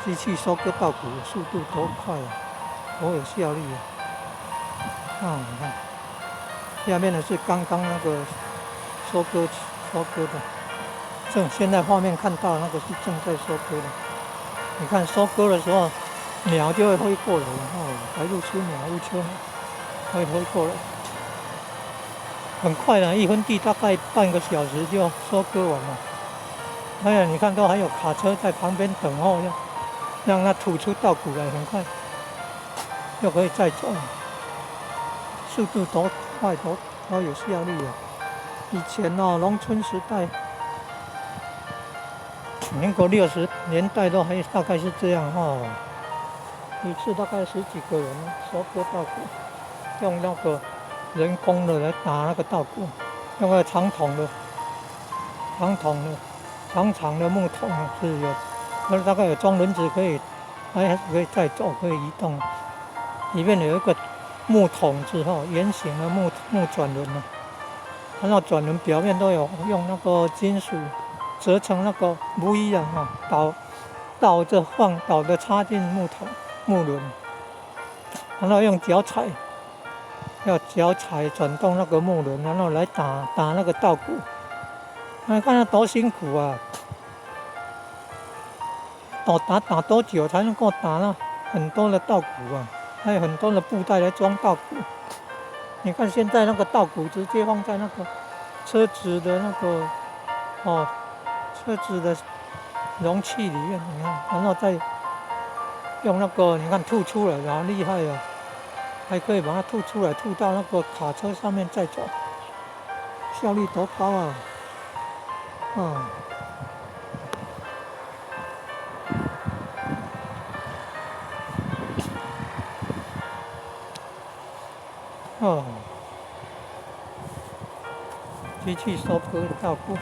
机器收割稻谷的速度多快啊，多有效率啊！你看，下面的是刚刚那个收割的，现在画面看到那个是正在收割的。你看收割的时候，鸟就会飞过来，白鹭鸪鸟、乌秋鸟会飞过来，很快的，1分地大概半个小时就收割完了。哎呀，你看都还有卡车在旁边等候，让它吐出稻谷来，很快就可以再种，速度多快，多有效率啊！以前农村时代，民国60年代都还大概是这样一次大概10几个人收割稻谷，用那个人工的来打那个稻谷，用那个长长的木桶是有，那大概有装轮子可以，还可以再走，可以移动。里面有一个木桶子圆形的木转轮它那转轮表面都有用那个金属折成那个V啊倒着插进木轮，然后用脚踩转动那个木轮，然后来打那个稻谷。看它多辛苦啊！打多久才能够打那很多的稻谷啊？还有很多的布袋来装稻谷。你看现在那个稻谷直接放在那个车子的容器里面，你看，然后再用那个你看吐出来，然后厉害啊！还可以把它吐出来，吐到那个卡车上面再走，效率多高啊！机器收割稻谷。